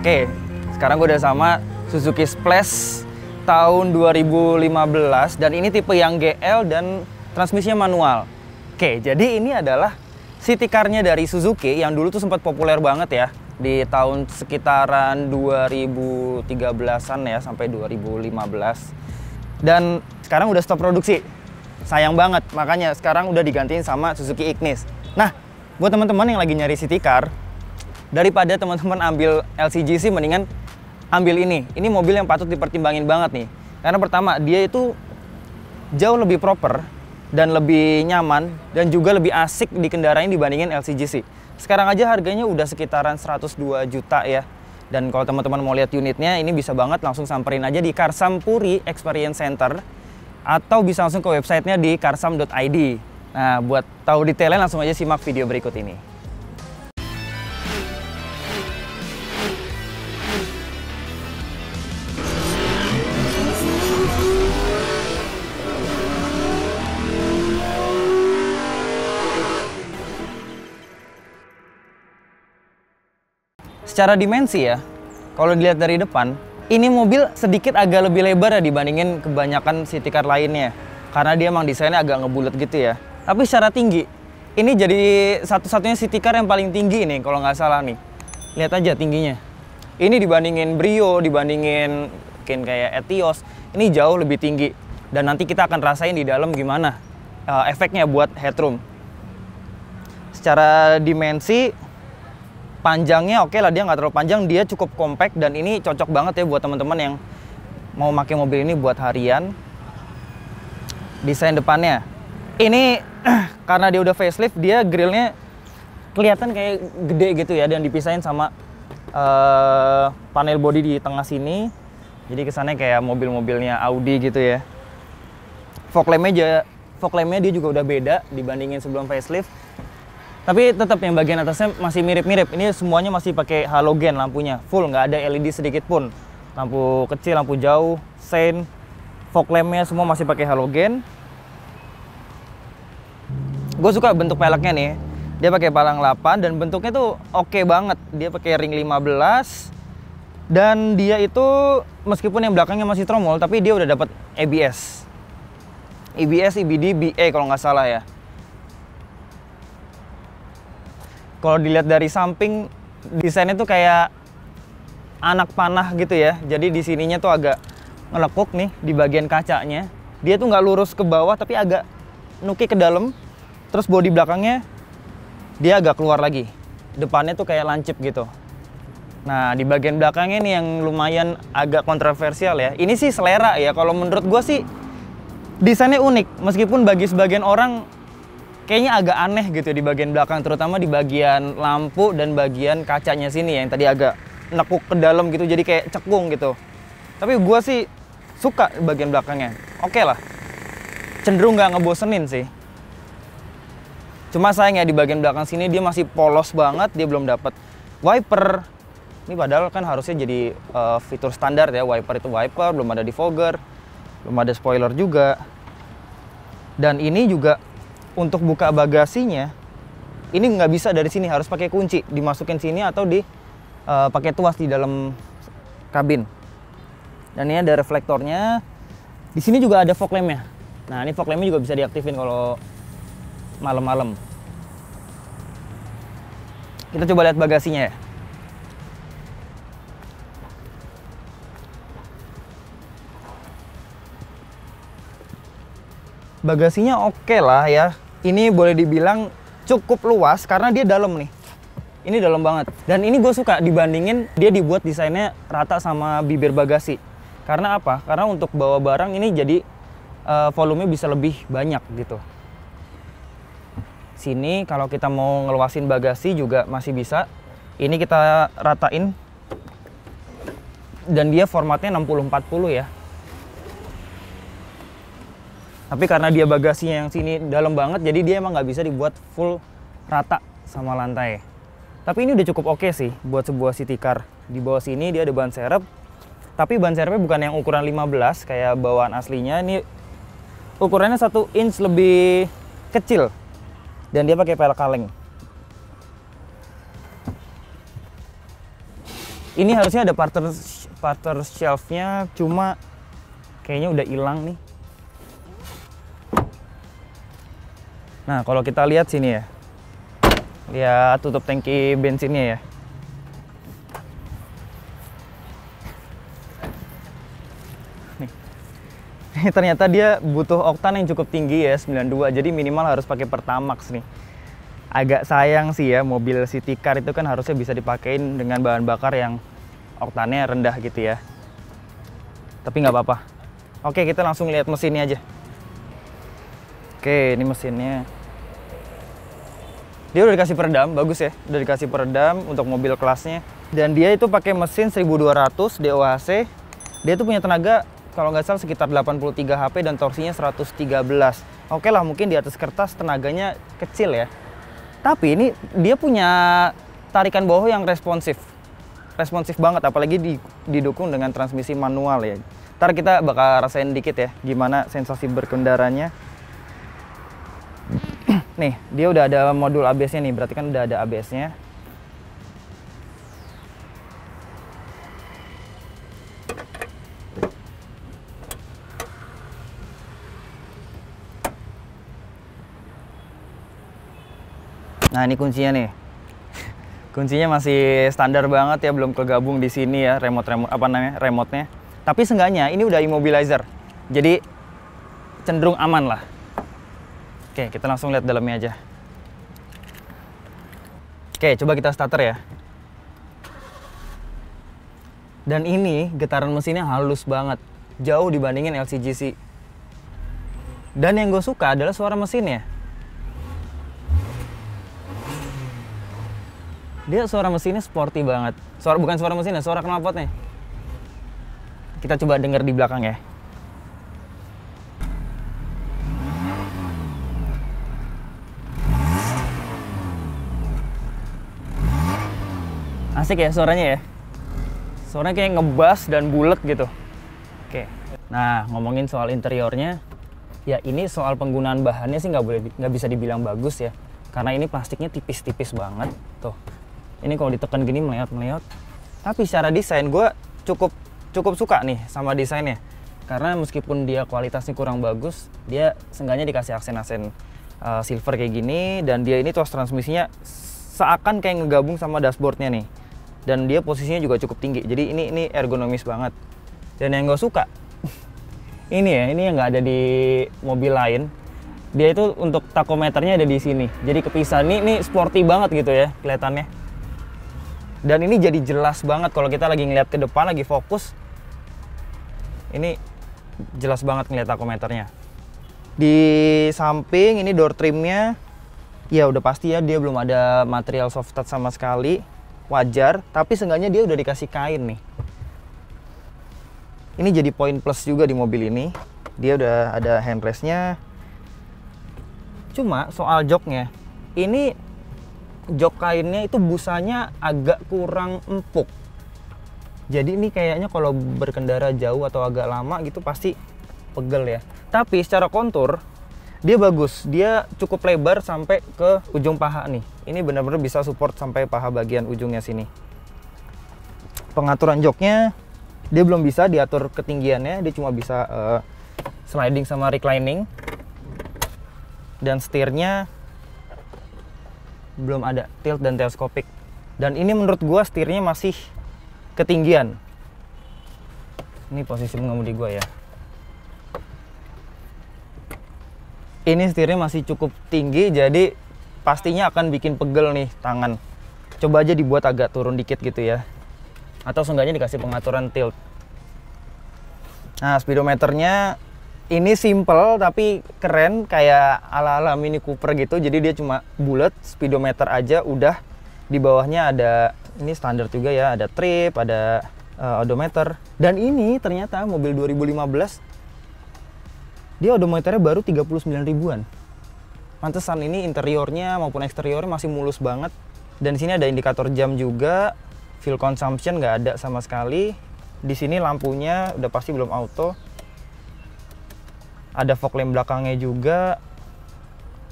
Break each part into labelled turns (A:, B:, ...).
A: Oke, sekarang gue udah sama Suzuki Splash tahun 2015 dan ini tipe yang GL dan transmisinya manual. Oke, jadi ini adalah city car-nya dari Suzuki yang dulu tuh sempat populer banget ya di tahun sekitaran 2013-an ya sampai 2015. Dan sekarang udah stop produksi. Sayang banget, makanya sekarang udah digantiin sama Suzuki Ignis. Nah, buat teman-teman yang lagi nyari city car, daripada teman-teman ambil LCGC, mendingan ambil ini. Ini mobil yang patut dipertimbangin banget nih. Karena pertama, dia itu jauh lebih proper dan lebih nyaman dan juga lebih asik dikendarain dibandingin LCGC. Sekarang aja harganya udah sekitaran 102 juta ya. Dan kalau teman-teman mau lihat unitnya, ini bisa banget langsung samperin aja di Karsam Puri Experience Center atau bisa langsung ke websitenya di karsam.id. Nah, buat tahu detailnya langsung aja simak video berikut ini. Secara dimensi ya, kalau dilihat dari depan, ini mobil sedikit agak lebih lebar ya dibandingin kebanyakan city car lainnya. Karena dia emang desainnya agak ngebulet gitu ya. Tapi secara tinggi, ini jadi satu-satunya city car yang paling tinggi nih kalau nggak salah nih. Lihat aja tingginya. Ini dibandingin Brio, dibandingin mungkin kayak Etios, ini jauh lebih tinggi. Dan nanti kita akan rasain di dalam gimana efeknya buat headroom. Secara dimensi, panjangnya oke lah, dia nggak terlalu panjang, dia cukup compact dan ini cocok banget ya buat teman-teman yang mau pakai mobil ini buat harian. Desain depannya, ini karena dia udah facelift, dia grillnya kelihatan kayak gede gitu ya dan dipisahin sama panel body di tengah sini. Jadi kesannya kayak mobil-mobilnya Audi gitu ya. Fog lampnya dia juga udah beda dibandingin sebelum facelift. Tapi tetap yang bagian atasnya masih mirip-mirip. Ini semuanya masih pakai halogen lampunya, full, nggak ada LED sedikit pun. Lampu kecil, lampu jauh, sein, fog lampnya semua masih pakai halogen. Gue suka bentuk peleknya nih. Dia pakai palang 8 dan bentuknya tuh oke banget. Dia pakai ring 15 dan dia itu meskipun yang belakangnya masih tromol, tapi dia udah dapat ABS, EBD, BA kalau nggak salah ya. Kalau dilihat dari samping, desainnya tuh kayak anak panah gitu ya. Jadi di sininya tuh agak ngelekuk nih di bagian kacanya. Dia tuh nggak lurus ke bawah tapi agak nuki ke dalam. Terus bodi belakangnya dia agak keluar lagi. Depannya tuh kayak lancip gitu. Nah, di bagian belakangnya nih yang lumayan agak kontroversial ya. Ini sih selera ya. Kalau menurut gue sih desainnya unik. Meskipun bagi sebagian orang kayaknya agak aneh gitu di bagian belakang, terutama di bagian lampu dan bagian kacanya sini ya, yang tadi agak nekuk ke dalam gitu, jadi kayak cekung gitu. Tapi gue sih suka bagian belakangnya, oke lah. Cenderung nggak ngebosenin sih. Cuma sayang ya di bagian belakang sini dia masih polos banget, dia belum dapat wiper. Ini padahal kan harusnya jadi fitur standar ya, wiper itu wiper, belum ada defogger, belum ada spoiler juga. Dan ini juga untuk buka bagasinya, ini nggak bisa dari sini, harus pakai kunci, dimasukin sini atau pakai tuas di dalam kabin. Dan ini ada reflektornya. Di sini juga ada fog lampnya. Nah, ini fog lampnya juga bisa diaktifin kalau malam-malam. Kita coba lihat bagasinya ya. Bagasinya oke lah ya. Ini boleh dibilang cukup luas karena dia dalam nih. Ini dalam banget. Dan ini gue suka dibandingin dia dibuat desainnya rata sama bibir bagasi. Karena apa? Karena untuk bawa barang ini jadi volumenya bisa lebih banyak gitu. Sini kalau kita mau ngeluasin bagasi juga masih bisa. Ini kita ratain. Dan dia formatnya 60-40 ya. Tapi karena dia bagasinya yang sini dalam banget, jadi dia emang nggak bisa dibuat full rata sama lantai. Tapi ini udah cukup oke sih buat sebuah city car. Di bawah sini dia ada ban serep, tapi ban serepnya bukan yang ukuran 15 kayak bawaan aslinya. Ini ukurannya 1 inch lebih kecil. Dan dia pakai pelek kaleng. Ini harusnya ada partner shelf-nya, cuma kayaknya udah hilang nih. Nah, kalau kita lihat sini ya. Lihat tutup tangki bensinnya ya. Nih. Ternyata dia butuh oktan yang cukup tinggi ya, 92. Jadi minimal harus pakai Pertamax nih. Agak sayang sih ya, mobil city car itu kan harusnya bisa dipakein dengan bahan bakar yang oktannya rendah gitu ya. Tapi nggak apa-apa. Oke, kita langsung lihat mesinnya aja. Oke, ini mesinnya. Dia udah dikasih peredam, bagus ya. Udah dikasih peredam untuk mobil kelasnya. Dan dia itu pakai mesin 1200 DOHC. Dia tuh punya tenaga kalau nggak salah sekitar 83 HP dan torsinya 113. Oke lah, mungkin di atas kertas tenaganya kecil ya. Tapi ini dia punya tarikan bawah yang responsif. Responsif banget, apalagi didukung dengan transmisi manual ya. Ntar kita bakal rasain dikit ya, gimana sensasi berkendaranya. Nih, dia udah ada modul ABS-nya nih, berarti kan udah ada ABS-nya. Nah, ini kuncinya nih. Kuncinya masih standar banget ya, belum kegabung di sini ya remote-nya. Tapi seenggaknya ini udah immobilizer. Jadi cenderung aman lah. Oke, kita langsung lihat dalamnya aja. Oke, coba kita starter ya. Dan ini getaran mesinnya halus banget, jauh dibandingin LCGC. Dan yang gue suka adalah suara mesinnya. Dia suara mesinnya sporty banget. Bukan suara mesinnya, suara knalpotnya. Kita coba denger di belakang ya. Asik ya suaranya ya. Suaranya kayak ngebas dan bulet gitu. Oke. Nah, ngomongin soal interiornya, ya ini soal penggunaan bahannya sih nggak bisa dibilang bagus ya. Karena ini plastiknya tipis-tipis banget. Tuh. Ini kalau ditekan gini meleot-meleot. Tapi secara desain gue cukup suka nih sama desainnya. Karena meskipun dia kualitasnya kurang bagus, dia seenggaknya dikasih aksen-aksen silver kayak gini. Dan dia ini tuas transmisinya seakan kayak ngegabung sama dashboardnya nih. Dan dia posisinya juga cukup tinggi. Jadi ini ergonomis banget. Dan yang gue suka, ini yang nggak ada di mobil lain. Dia itu untuk takometernya ada di sini. Jadi kepisah. Ini sporty banget gitu ya kelihatannya. Dan ini jadi jelas banget kalau kita lagi ngeliat ke depan, lagi fokus. Ini jelas banget ngeliat takometernya. Di samping ini door trimnya, ya udah pasti ya dia belum ada material soft touch sama sekali. Wajar, tapi seenggaknya dia udah dikasih kain nih. Ini jadi poin plus juga di mobil ini. Dia udah ada handrestnya. Cuma soal joknya, ini jok kainnya itu busanya agak kurang empuk. Jadi ini kayaknya kalau berkendara jauh atau agak lama gitu pasti pegel ya. Tapi secara kontur dia bagus. Dia cukup lebar sampai ke ujung paha nih. Ini benar-benar bisa support sampai paha bagian ujungnya sini. Pengaturan joknya dia belum bisa diatur ketinggiannya. Dia cuma bisa sliding sama reclining. Dan setirnya belum ada tilt dan teleskopik. Dan ini menurut gua setirnya masih ketinggian. Ini posisi mengemudi gua ya. Ini setirnya masih cukup tinggi, jadi pastinya akan bikin pegel nih tangan. Coba aja dibuat agak turun dikit gitu ya. Atau seenggaknya dikasih pengaturan tilt. Nah, speedometernya ini simple tapi keren, kayak ala-ala Mini Cooper gitu. Jadi dia cuma bulat, speedometer aja udah. Di bawahnya ada, ini standar juga ya, ada trip, ada odometer. Dan ini ternyata mobil 2015 dia odometernya baru 39 ribuan. Pantesan ini interiornya maupun eksteriornya masih mulus banget. Dan di sini ada indikator jam juga. Fuel consumption nggak ada sama sekali. Di sini lampunya udah pasti belum auto. Ada fog lamp belakangnya juga.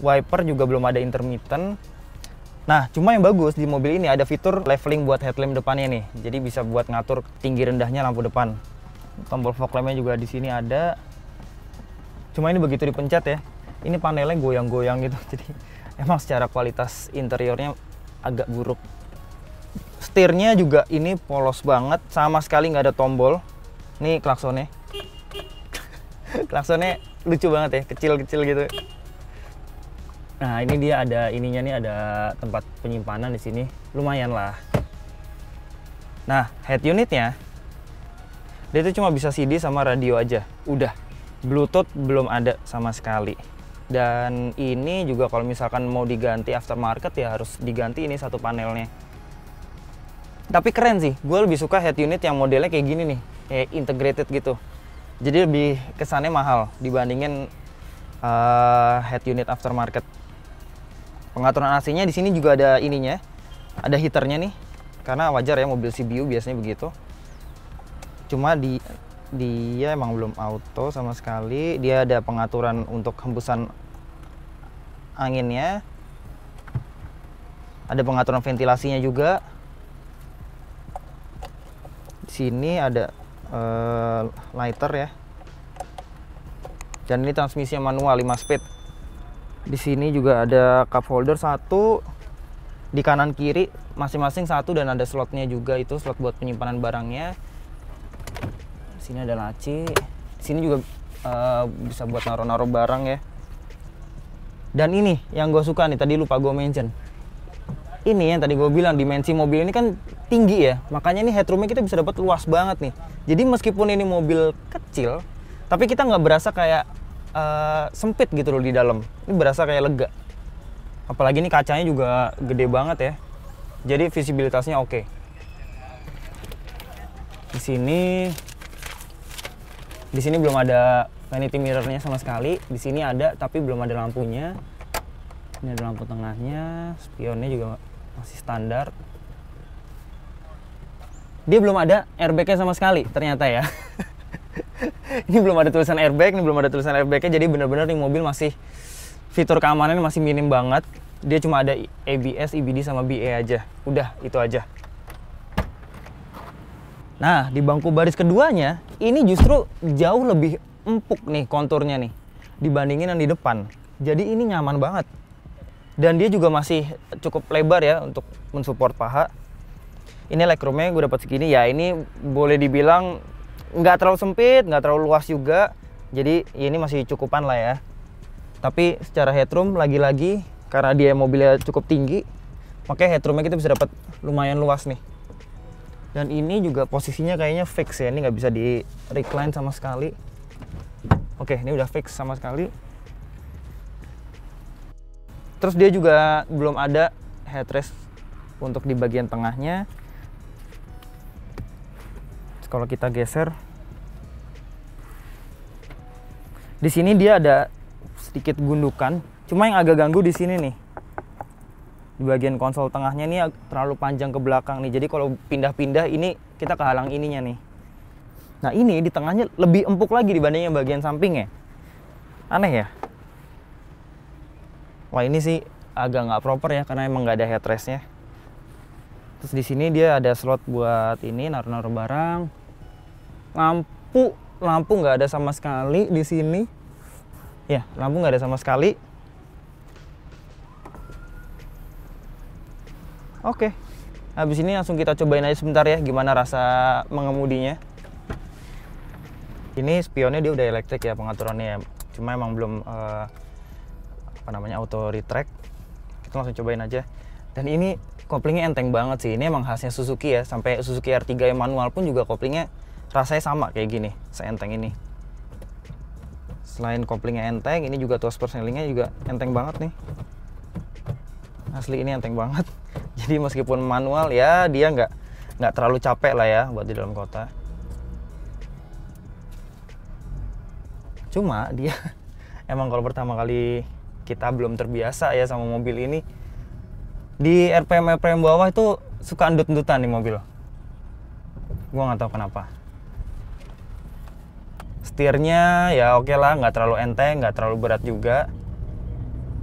A: Wiper juga belum ada intermittent. Nah, cuma yang bagus di mobil ini ada fitur leveling buat headlamp depannya nih. Jadi bisa buat ngatur tinggi rendahnya lampu depan. Tombol fog lampnya juga di sini ada. Cuma ini begitu dipencet ya, ini panelnya goyang-goyang gitu. Jadi emang secara kualitas interiornya agak buruk. Setirnya juga ini polos banget, sama sekali nggak ada tombol. Nih klaksonnya. Klaksonnya lucu banget ya, kecil-kecil gitu. Nah, ini dia ada ininya nih, ada tempat penyimpanan di sini. Lumayan lah. Nah, head unitnya dia itu cuma bisa CD sama radio aja. Udah. Bluetooth belum ada sama sekali. Dan ini juga kalau misalkan mau diganti aftermarket ya harus diganti ini satu panelnya. Tapi keren sih. Gue lebih suka head unit yang modelnya kayak gini nih, kayak integrated gitu. Jadi lebih kesannya mahal dibandingin head unit aftermarket. Pengaturan AC-nya di sini juga ada ininya, ada heaternya nih, karena wajar ya mobil CBU biasanya begitu. Cuma dia emang belum auto sama sekali. Dia ada pengaturan untuk hembusan anginnya, ada pengaturan ventilasinya juga. Di sini ada lighter ya, dan ini transmisinya manual 5 speed. Di sini juga ada cup holder satu, di kanan kiri masing-masing satu, dan ada slotnya juga, itu slot buat penyimpanan barangnya. Di sini ada laci. Di sini juga bisa buat naruh-naruh barang ya. Dan ini yang gue suka nih, tadi lupa gue mention. Ini yang tadi gue bilang, dimensi mobil ini kan tinggi ya, makanya ini headroomnya kita bisa dapat luas banget nih. Jadi meskipun ini mobil kecil, tapi kita nggak berasa kayak sempit gitu loh di dalam. Ini berasa kayak lega. Apalagi ini kacanya juga gede banget ya. Jadi visibilitasnya oke. Di sini belum ada vanity mirrornya sama sekali. Di sini ada tapi belum ada lampunya. Ini ada lampu tengahnya, spionnya juga masih standar. Dia belum ada airbagnya sama sekali ternyata ya. Ini belum ada tulisan airbag, ini belum ada tulisan airbagnya, jadi bener-bener nih mobil masih fitur keamanannya masih minim banget. Dia cuma ada ABS, EBD sama BA aja. Udah, itu aja. Nah, di bangku baris keduanya, ini justru jauh lebih empuk nih konturnya nih dibandingin yang di depan. Jadi ini nyaman banget. Dan dia juga masih cukup lebar ya untuk mensupport paha. Ini legroomnya gue dapat segini ya, ini boleh dibilang nggak terlalu sempit, nggak terlalu luas juga. Jadi ini masih cukupan lah ya. Tapi secara headroom lagi-lagi karena dia mobilnya cukup tinggi, makanya headroomnya kita bisa dapat lumayan luas nih. Dan ini juga posisinya kayaknya fix ya, ini nggak bisa di recline sama sekali. Oke, ini udah fix sama sekali. Terus dia juga belum ada headrest untuk di bagian tengahnya. Kalau kita geser, di sini dia ada sedikit gundukan. Cuma yang agak ganggu di sini nih, di bagian konsol tengahnya ini terlalu panjang ke belakang nih. Jadi kalau pindah-pindah ini kita kehalang ininya nih. Nah ini di tengahnya lebih empuk lagi dibanding yang bagian sampingnya. Aneh ya. Wah ini sih agak nggak proper ya karena emang nggak ada headrestnya. Terus di sini dia ada slot buat ini naruh-naruh barang. Lampu nggak ada sama sekali di sini. Ya, lampu nggak ada sama sekali. Oke, habis ini langsung kita cobain aja sebentar ya gimana rasa mengemudinya. Ini spionnya dia udah elektrik ya pengaturannya ya. Cuma emang belum auto retract. Kita langsung cobain aja. Dan ini koplingnya enteng banget sih. Ini emang khasnya Suzuki ya. Sampai Suzuki R3 yang manual pun juga koplingnya rasanya sama kayak gini, seenteng ini. Selain koplingnya enteng, ini juga tuas persnelingnya juga enteng banget nih. Asli ini enteng banget. Jadi meskipun manual ya dia nggak terlalu capek lah ya buat di dalam kota. Cuma dia emang kalau pertama kali kita belum terbiasa ya sama mobil ini, di RPM bawah itu suka endut-endutan nih mobil. Gua nggak tahu kenapa. Setirnya ya oke lah, nggak terlalu enteng, nggak terlalu berat juga.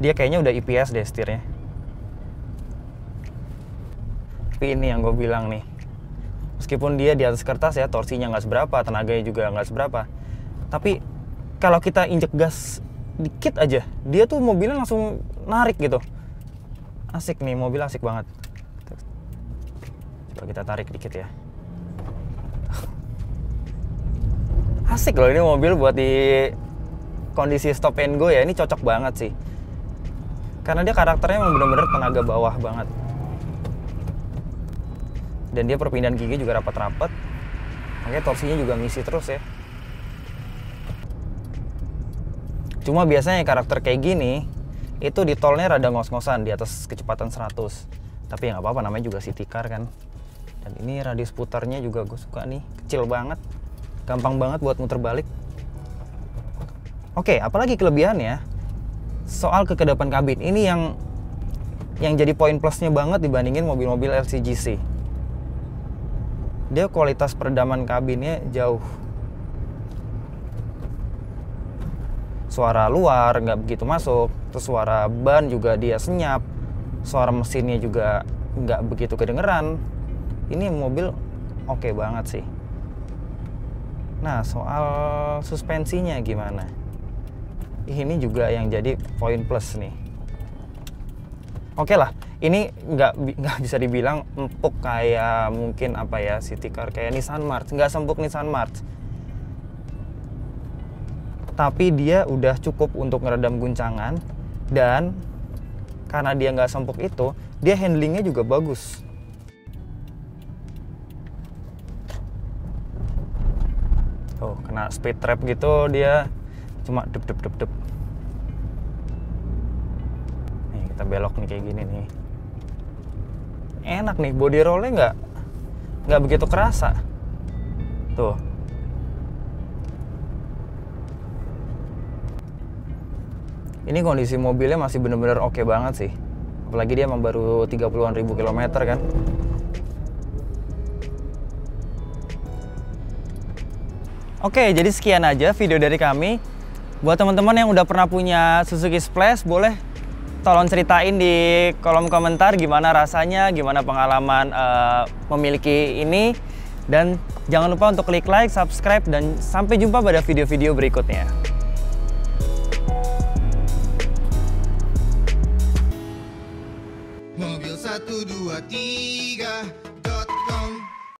A: Dia kayaknya udah IPS deh setirnya. Tapi ini yang gue bilang nih, meskipun dia di atas kertas ya, torsinya nggak seberapa, tenaganya juga nggak seberapa, tapi kalau kita injek gas dikit aja, dia tuh mobilnya langsung narik gitu. Asik nih, mobil asik banget. Coba kita tarik dikit ya. Asik loh ini mobil buat di kondisi stop and go ya, ini cocok banget sih. Karena dia karakternya emang bener-bener tenaga bawah banget. Dan dia perpindahan gigi juga rapat-rapat. Makanya torsinya juga ngisi terus ya. Cuma biasanya karakter kayak gini, itu di tolnya rada ngos-ngosan di atas kecepatan 100. Tapi ya nggak apa-apa, namanya juga city car kan. Dan ini radius putarnya juga gue suka nih, kecil banget. Gampang banget buat muter balik. Oke, apalagi kelebihannya? Soal kekedapan kabin, ini yang jadi poin plusnya banget dibandingin mobil-mobil LCGC. Dia kualitas peredaman kabinnya jauh. Suara luar nggak begitu masuk, terus suara ban juga dia senyap, suara mesinnya juga nggak begitu kedengeran. Ini mobil oke banget sih. Nah, soal suspensinya gimana? Ini juga yang jadi poin plus nih. Oke lah, ini nggak bisa dibilang empuk kayak mungkin apa ya, city car kayak Nissan March, nggak sempuk Nissan March. Tapi dia udah cukup untuk ngeredam guncangan, dan karena dia nggak sempuk itu, dia handlingnya juga bagus. Oh, kena speed trap gitu dia cuma dep. Nih kita belok nih kayak gini nih. Enak nih, body rollnya nggak begitu kerasa. Tuh. Ini kondisi mobilnya masih bener-bener oke banget sih. Apalagi dia emang baru 30-an ribu kilometer kan. Oke, jadi sekian aja video dari kami. Buat teman-teman yang udah pernah punya Suzuki Splash, boleh tolong ceritain di kolom komentar gimana rasanya, gimana pengalaman memiliki ini. Dan jangan lupa untuk klik like, subscribe, dan sampai jumpa pada video-video berikutnya.
B: Mobil 1, 2, 3